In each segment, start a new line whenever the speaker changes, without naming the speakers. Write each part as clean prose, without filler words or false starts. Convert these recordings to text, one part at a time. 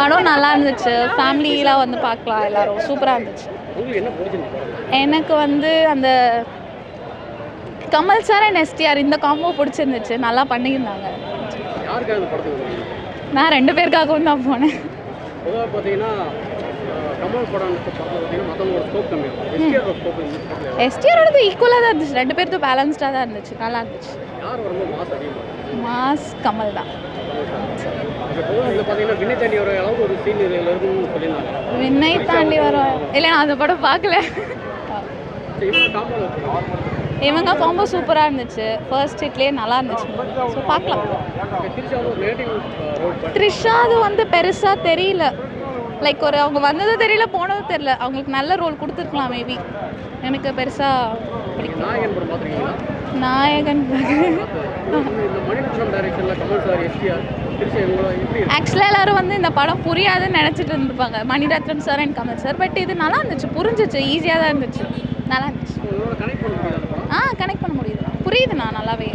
படம் நல்லா இருந்துச்சு. ஃபேமிலிலாம் வந்து பார்க்கலாம் எல்லாரும். சூப்பராக இருந்துச்சு. எனக்கு வந்து அந்த கமல் சார் அண்ட் எஸ்டிஆர் இந்த காம்போ பிடிச்சிருந்துச்சு. நல்லா பண்ணியிருந்தாங்க. நான் 2 பேருக்காகவும் தான் போனேன். எஸ்டிஆரோடது ஈக்குவலாக தான் இருந்துச்சு. 2 பேர்த்தும் பேலன்ஸ்டாக தான் இருந்துச்சு. நல்லா இருந்துச்சு. மாஸ் கமல் தான். விண்ணை தாண்டி வரும் இல்லை, நான் அந்த படம் பார்க்கல. இவங்க காம்போ சூப்பராக இருந்துச்சு. ஃபர்ஸ்ட் ஹிட்லேயே நல்லா இருந்துச்சு. ஸோ பார்க்கலாம். த்ரிஷா அது வந்து பெருசாக தெரியல. லைக் ஒரு அவங்க வந்ததும் தெரியல, போனதும் தெரியல. அவங்களுக்கு நல்ல ரோல் கொடுத்துருக்கலாம் மேபி. எனக்கு பெருசாக பிடிக்கும். நாயகன் ஆக்சுவலாக எல்லாரும் வந்து இந்த படம் புரியாதுன்னு நினச்சிட்டு இருந்திருப்பாங்க, Mani Ratnam sir and Kamal sir. But இது நல்லா இருந்துச்சு, புரிஞ்சிச்சு, ஈஸியாக தான் இருந்துச்சு, நல்லா இருந்துச்சு. கனெக்ட் பண்ண முடியுது, புரியுதுண்ணா நல்லாவே.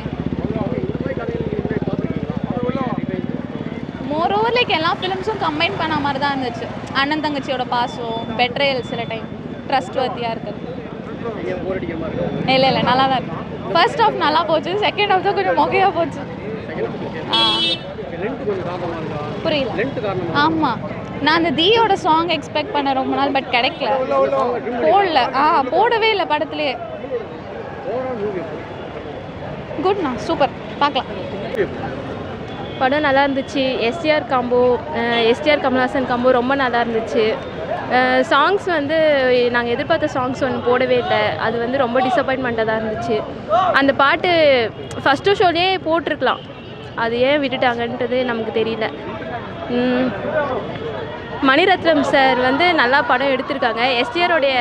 மோரோவர் லைக் எல்லா ஃபிலிம்ஸும் கம்பைன் பண்ண மாதிரி தான் இருந்துச்சு. அண்ணன் தங்கச்சியோட பாசம், பெட்ரேயல், சில டைம் ட்ரஸ்ட் வர்த்தியாக இருக்குது. இல்லை நல்லா தான் இருக்கு. ஃபர்ஸ்ட் ஹாஃப் நல்லா போச்சு, செகண்ட் ஹாஃப் தான் கொஞ்சம் மொக்கையாக போச்சு. புரியல. ஆமாம், நான் அந்த தீயோட சாங் எக்ஸ்பெக்ட் பண்ண ரொம்ப நாள், பட் கிடைக்கல, போடல. போடவே இல்லை படத்துலேயே. குட்ண்ணா, சூப்பர், பார்க்கலாம்.
படம் நல்லா இருந்துச்சு. STR combo, STR Kamal Haasan combo ரொம்ப நல்லா இருந்துச்சு. சாங்ஸ் வந்து நாங்கள் எதிர்பார்த்த சாங்ஸ் ஒன்று போடவே இல்லை. அது வந்து ரொம்ப டிசப்பாயின்மெண்ட்டாக தான் இருந்துச்சு. அந்த பாட்டு ஃபஸ்ட்டு ஷோலேயே போட்டிருக்கலாம், அது ஏன் விட்டுட்டாங்கன்றது நமக்கு தெரியல. மணிரத்னம் சார் வந்து நல்லா படம் எடுத்திருக்காங்க. எஸ்டிஆரோடைய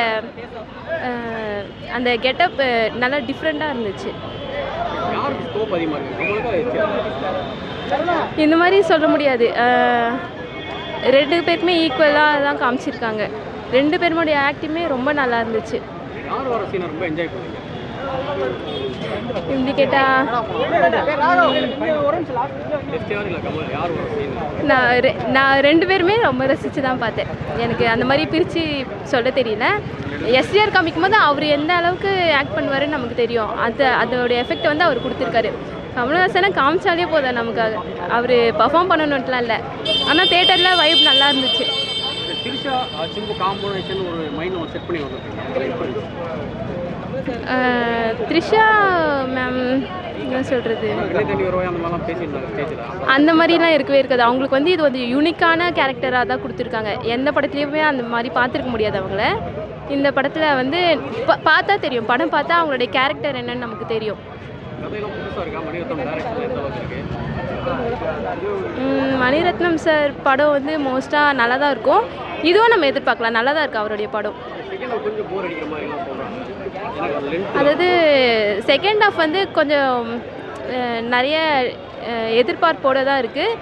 அந்த கெட்டப் நல்லா டிஃப்ரெண்ட்டாக இருந்துச்சு. இந்த மாதிரி சொல்ல முடியாது. 2 பேருக்குமே ஈக்குவலாக தான் காமிச்சிருக்காங்க. 2 பேருடைய ஆக்டிங்குமே ரொம்ப நல்லா இருந்துச்சு. இப்படி கேட்டால் நான் 2 பேருமே ரொம்ப ரசித்து தான் பார்த்தேன். எனக்கு அந்த மாதிரி பிரித்து சொல்ல தெரியல. எஸ்டிஆர் காமிக்கும் போது அவர் எந்த அளவுக்கு ஆக்ட் பண்ணுவாருன்னு நமக்கு தெரியும். அதோடைய எஃபெக்ட் வந்து அவர் கொடுத்துருக்காரு. கமல்ஹாசனை காமிச்சாலே போதும் நமக்காக, அவர் பர்ஃபார்ம் பண்ணணுன்ட்டுலாம் இல்லை. ஆனால் தேட்டரில் வைப் நல்லா இருந்துச்சு. த்ரிஷா மேம் என்ன சொல்கிறது, அந்த மாதிரிலாம் இருக்கவே இருக்காது. அவங்களுக்கு வந்து இது வந்து யூனிக்கான கேரக்டராக தான் கொடுத்துருக்காங்க. எந்த படத்துலேயுமே அந்த மாதிரி பார்த்துருக்க முடியாது அவங்கள. இந்த படத்தில் வந்து பார்த்தா தெரியும், படம் பார்த்தா அவங்களுடைய கேரக்டர் என்னன்னு நமக்கு தெரியும். மணிரத்னம் சார் படம் வந்து மோஸ்ட்டாக நல்லா தான் இருக்கும். இதுவும் நம்ம எதிர்பார்க்கலாம், நல்லா தான் இருக்குது அவருடைய படம். அதாவது செகண்ட் ஹாஃப் வந்து கொஞ்சம் நிறைய எதிர்பார்ப்போடு தான் இருக்குது.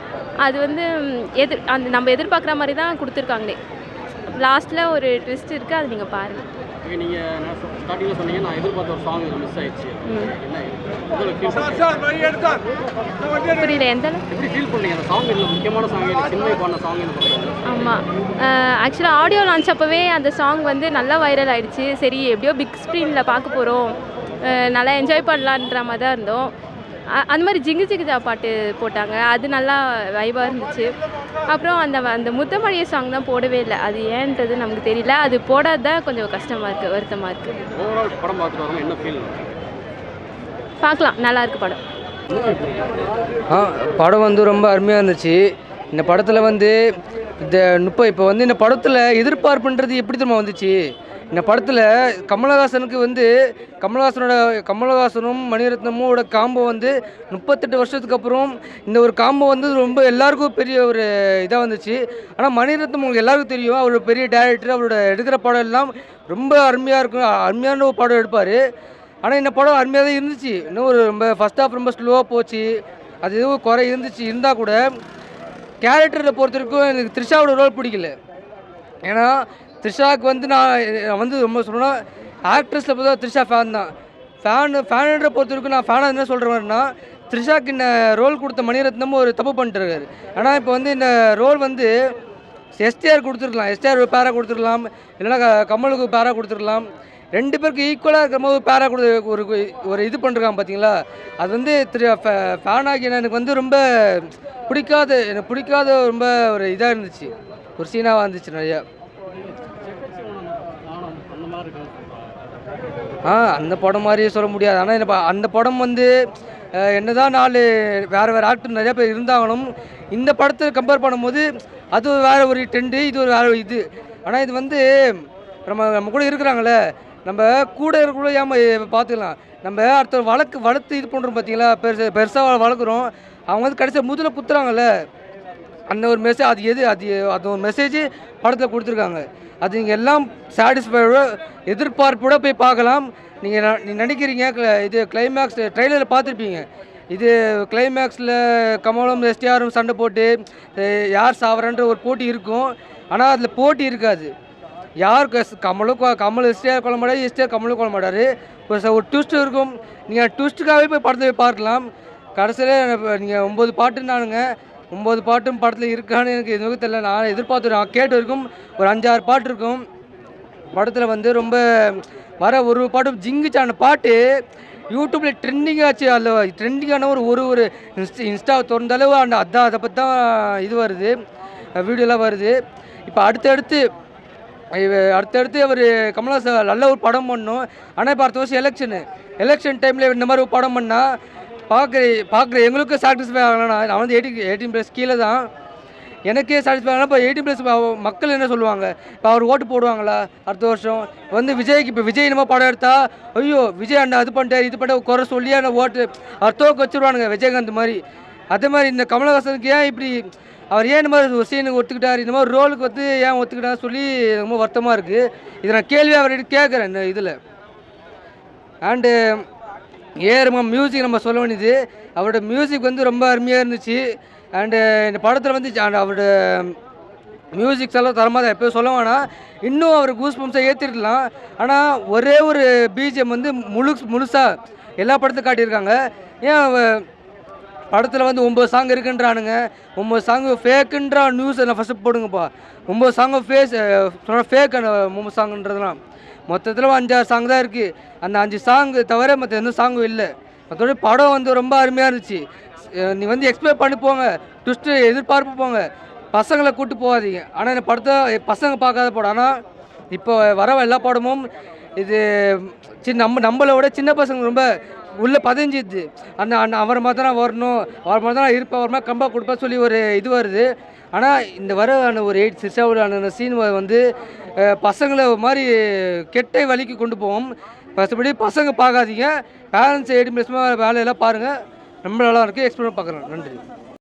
அது வந்து அந்த நம்ம எதிர்பார்க்குற மாதிரி தான் கொடுத்துருக்காங்களே. லாஸ்ட்டில் ஒரு ட்விஸ்ட் இருக்குது, அது நீங்கள் பாருங்கள். புரியல, எந்த ஆமாம். ஆக்சுவலாக ஆடியோ லான்ச் அப்போவே அந்த சாங் வந்து நல்லா வைரல் ஆகிடுச்சு. சரி எப்படியோ பிக் ஸ்க்ரீனில் பார்க்க போகிறோம், நல்லா என்ஜாய் பண்ணலான்ற மாதிரி தான் இருந்தோம். அந்த மாதிரி ஜிங்கு ஜிங்குஜா பாட்டு போட்டாங்க, அது நல்லா வைபாக இருந்துச்சு. அப்புறம் அந்த முத்தமழிய சாங் தான் போடவே இல்லை, அது ஏன்றது நமக்கு தெரியல. அது போடாத தான் கொஞ்சம் கஷ்டமாக இருக்குது, வருத்தமாக இருக்குது. பார்க்கலாம், நல்லா இருக்குது படம்.
படம் வந்து ரொம்ப அருமையாக இருந்துச்சு. இந்த படத்தில் வந்து இப்போ வந்து இந்த படத்தில் எதிர்பார்ப்புன்றது எப்படி திரும்ப வந்துச்சு. இந்த படத்தில் கமலஹாசனுக்கு வந்து கமலஹாசனும் மணிரத்னமோட காம்போ வந்து 38 வருஷத்துக்கு அப்புறம் இந்த ஒரு காம்போ வந்து ரொம்ப எல்லாருக்கும் பெரிய ஒரு இதாக வந்துச்சு. ஆனால் மணிரத்னம் உங்களுக்கு எல்லாருக்கும் தெரியும், அவர் பெரிய டைரக்டர், அவரோட எடுக்கிற படம் எல்லாம் ரொம்ப அருமையாக இருக்கும், அருமையான ஒரு படம் எடுப்பார். ஆனால் இந்த படம் அருமையாக தான் இருந்துச்சு. இன்னும் ஒரு ரொம்ப ஃபஸ்ட் ஹாஃப் ரொம்ப ஸ்லோவாக போச்சு, அது எதுவும் குறை இருந்துச்சு. இருந்தால் கூட கேரக்டரில் பொறுத்த வரைக்கும் எனக்கு த்ரிஷாவோட ரோல் பிடிக்கல. ஏன்னா த்ரிஷாவுக்கு வந்து நான் வந்து ரொம்ப சொல்லணும், ஆக்ட்ரஸில் பார்த்தா த்ரிஷா ஃபேன் தான். ஃபேனுன்ற பொறுத்த வரைக்கும் நான் ஃபேனாக என்ன சொல்கிற மாதிரினா, த்ரிஷாவுக்கு இந்த ரோல் கொடுத்த மணிரத்னமும் ஒரு தப்பு பண்ணிட்டுருக்காரு. ஆனால் இப்போ வந்து இந்த ரோல் வந்து எஸ்டிஆர் கொடுத்துருக்கலாம், எஸ்டிஆர் பேரா கொடுத்துருக்கலாம், இல்லைன்னா கமலுக்கு பேரா கொடுத்துருக்கலாம். 2 பேருக்கு ஈக்குவலாக இருக்கிற போது பேரா ஒரு ஒரு இது பண்ணுறாங்க பார்த்தீங்களா. அது வந்து ஃபேன் ஆகி எனக்கு வந்து ரொம்ப எனக்கு பிடிக்காத ரொம்ப ஒரு இதாக இருந்துச்சு, ஒரு சீனாக இருந்துச்சு நிறையா. அந்த படம் மாதிரியே சொல்ல முடியாது. ஆனால் எனக்கு அந்த படம் வந்து என்னதான் வேறு ஆக்டர் நிறையா பேர் இருந்தாலும் இந்த படத்தை கம்பேர் பண்ணும்போது அது வேறு ஒரு ட்ரெண்டு, இது ஒரு வேறு இது. ஆனால் இது வந்து நம்ம கூட இருக்கிறாங்களே, நம்ம கூட இருக்கிற பார்த்துக்கலாம். நம்ம அடுத்த வளர்த்து இது பண்ணுறோம் பார்த்தீங்களா, பெருசாக வளர்க்குறோம். அவங்க வந்து கடைசியாக முதல்ல குத்துறாங்கல்ல, அந்த ஒரு மெசேஜ் அது ஒரு மெசேஜ் படத்தில் கொடுத்துருக்காங்க. அது நீங்கள் எல்லாம் சாட்டிஸ்ஃபைடோட எதிர்பார்ப்போட போய் பார்க்கலாம். நீங்கள் நினைக்கிறீங்க இது கிளைமேக்ஸ் ட்ரெய்லரில் பார்த்துருப்பீங்க. இது கிளைமேக்ஸில் கமலும் எஸ்டிஆரும் சண்டை போட்டு யார் சாவரன்ற ஒரு போட்டி இருக்கும். ஆனால் அதில் போட்டி இருக்காது. கமல் எஸ்டிஆர் கொள்ள மாட்டார், எஸ்டிஆர் கமலும் கொள்ள மாட்டார். ஒரு ட்விஸ்ட் இருக்கும். நீங்கள் ட்விஸ்ட்டுக்காகவே போய் படத்தை போய் பார்க்கலாம். கடைசியில் நீங்கள் 9 பாட்டுன்னானுங்க, 9 பாட்டும் படத்தில் இருக்கான்னு எனக்கு எதுவும் தெரியல. நான் எதிர்பார்த்துருக்கேன், கேட்டு இருக்கும் ஒரு 5-6 பாட்டு இருக்கும் படத்தில். வந்து ரொம்ப வர ஒரு பாட்டு ஜிங்குச்சான பாட்டு யூடியூப்பில் ட்ரெண்டிங் ஆச்சு. அதில் ட்ரெண்டிங்கான ஒரு இன்ஸ்டா திறந்தளவு அதை பற்றி தான் இது வருது, வீடியோலாம் வருது. இப்போ அடுத்தடுத்து அவர் கமல்ஹாசன் நல்ல ஒரு படம் பண்ணணும். ஆனால் இப்போ அடுத்த வருஷம் எலெக்ஷன் டைமில் இந்த மாதிரி ஒரு படம் பண்ணால் பார்க்குற எங்களுக்கும் சாட்டிஸ்ஃபை ஆகலைன்னா, நான் வந்து 18+ கீழே தான், எனக்கே சாட்டிஸ்ஃபை ஆகலாம். இப்போ 18+ மக்கள் என்ன சொல்லுவாங்க, இப்போ அவர் ஓட்டு போடுவாங்களா அடுத்த வருஷம்? வந்து விஜய்க்கு இப்போ விஜய் நம்ம படம் எடுத்தால் ஐயோ விஜய் அண்ணா அது பண்ணிட்டார் இது பண்ணிட்டு குறை சொல்லி அந்த ஓட்டு அவர் தோக்க வச்சுருவானுங்க, விஜயகாந்த் மாதிரி. அதே மாதிரி இந்த கமல்ஹாசனுக்கு ஏன் இப்படி, அவர் ஏன் இந்த மாதிரி ஒரு சீனுக்கு ஒத்துக்கிட்டார், இந்த மாதிரி ரோலுக்கு வந்து ஏன் ஒத்துக்கிட்டான்னு சொல்லி ரொம்ப வருத்தமாக இருக்குது. இதை நான் கேள்வியாக அவர்கிட்ட கேட்குறேன் இந்த இதில். அண்டு மியூசிக் நம்ம சொல்ல வேண்டியது, அவரோட மியூசிக் வந்து ரொம்ப அருமையாக இருந்துச்சு. அண்டு இந்த படத்தில் வந்து அவரோட மியூசிக்ஸ் எல்லாம் தரமாக தான், எப்போயும் சொல்ல வேணாம், இன்னும் அவர் கூஸ் பம்ப்ஸை ஏற்றிருக்கலாம். ஆனால் ஒரே ஒரு பிஜிஎம் வந்து முழுசாக எல்லா படத்தையும் காட்டியிருக்காங்க. ஏன் படத்தில் வந்து 9 சாங் இருக்குன்றானுங்க, 9 சாங் ஃபேக்குன்ற நியூஸை நான் ஃபஸ்ட்டு போடுங்கப்பா. 9 சாங்கு ஃபேக் 9 சாங்குன்றதுலாம் மொத்தத்தில் 5-6 சாங் தான் இருக்குது. அந்த 5 சாங்கு தவிர மற்ற எந்த சாங்கும் இல்லை. மற்றபடி படம் வந்து ரொம்ப அருமையாக இருந்துச்சு. நீ வந்து எக்ஸ்பெக்ட் பண்ணி போங்க, ட்விஸ்ட்டு எதிர்பார்ப்பு போங்க, பசங்களை கூப்பிட்டு போகாதீங்க. ஆனால் இந்த படத்தை பசங்க பார்க்காத படம். ஆனால் இப்போ வர எல்லா படமும் இது நம்மளை விட சின்ன பசங்க ரொம்ப உள்ளே பதிஞ்சிது. அவரை மாதிரி தான் வரணும், அவர் மாதிரி தான் இருப்பேன், அவர் மாதிரி கம்பா கொடுப்பா சொல்லி ஒரு இது வருது. ஆனால் இந்த வர ஒரு 8 சிக்ஸாவோட சீன் வந்து பசங்களை மாதிரி கெட்ட வழிக்கு கொண்டு போவோம். மற்றபடி பசங்க பார்க்காதீங்க, பேரண்ட்ஸ் 18+ வேலையெல்லாம் பாருங்கள், ரொம்ப நல்லா இருக்குது. எக்ஸ்பீரியன்ஸ் பார்க்குறேன். நன்றி.